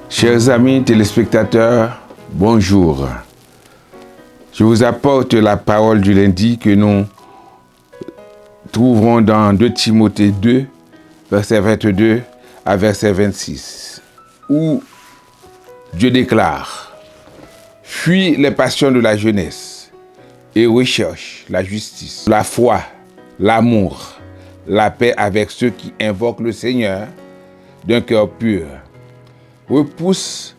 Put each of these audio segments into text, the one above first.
Chers amis téléspectateurs, bonjour. Je vous apporte la parole du lundi que nous trouverons dans 2 Timothée 2, verset 22 à verset 26, où Dieu déclare: fuis les passions de la jeunesse et recherche la justice, la foi, l'amour, la paix avec ceux qui invoquent le Seigneur d'un cœur pur. Repousse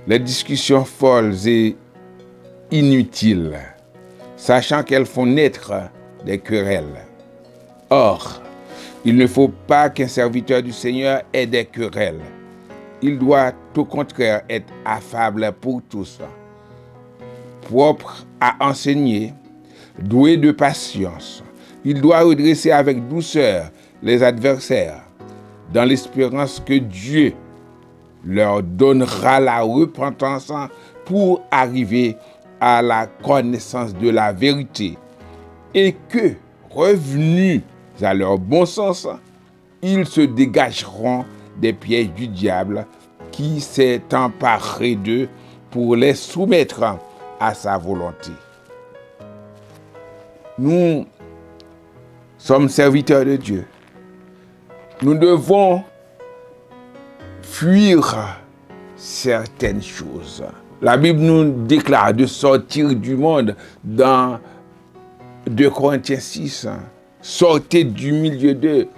les discussions folles et inutiles, sachant qu'elles font naître des querelles. Or, il ne faut pas qu'un serviteur du Seigneur ait des querelles. Il doit au contraire être affable pour tous, propre à enseigner, doué de patience. Il doit redresser avec douceur les adversaires, dans l'espérance que Dieu leur donnera la repentance pour arriver à la connaissance de la vérité, et que, revenus à leur bon sens, ils se dégageront des pièges du diable qui s'est emparé d'eux pour les soumettre à sa volonté. Nous sommes serviteurs de Dieu. Nous devons fuir certaines choses. La Bible nous déclare de sortir du monde dans 2 Corinthiens 6. Sortez du milieu d'eux.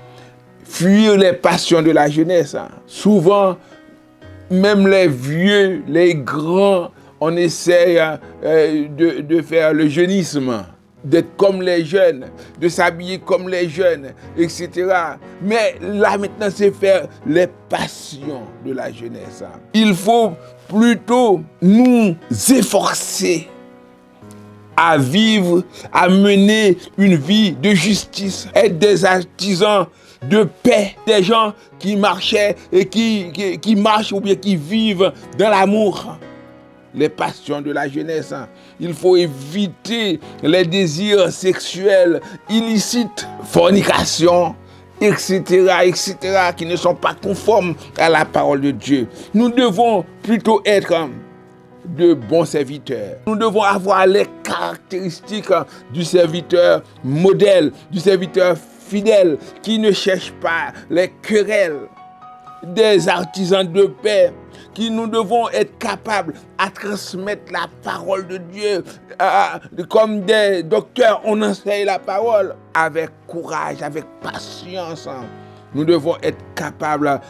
Fuir les passions de la jeunesse. Souvent, même les vieux, les grands, on essaie de faire le jeunisme, d'être comme les jeunes, de s'habiller comme les jeunes, etc. Mais là maintenant, c'est faire les passions de la jeunesse. Il faut plutôt nous efforcer à vivre, à mener une vie de justice, être des artisans de paix, des gens qui marchaient et qui marchent ou bien qui vivent dans l'amour. Les passions de la jeunesse. Il faut éviter les désirs sexuels illicites, fornication, etc., qui ne sont pas conformes à la parole de Dieu. Nous devons plutôt être de bons serviteurs. Nous devons avoir les caractéristiques du serviteur modèle, du serviteur fidèle, qui ne cherche pas les querelles, des artisans de paix, qui nous devons être capables à transmettre la parole de Dieu. Comme des docteurs, on enseigne la parole avec courage, avec patience. Nous devons être capables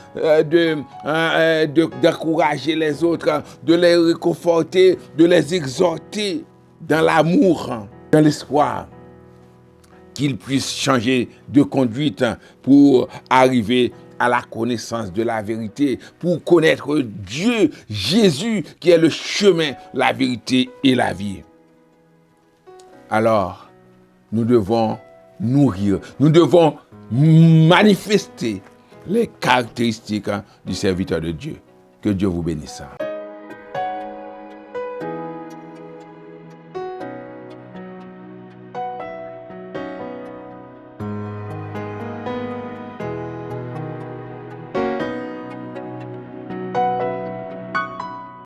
d'encourager les autres, de les réconforter, de les exhorter dans l'amour, dans l'espoir qu'ils puissent changer de conduite pour arriver à la connaissance de la vérité, pour connaître Dieu, Jésus, qui est le chemin, la vérité et la vie. Alors, nous devons nourrir, nous devons manifester les caractéristiques du serviteur de Dieu. Que Dieu vous bénisse.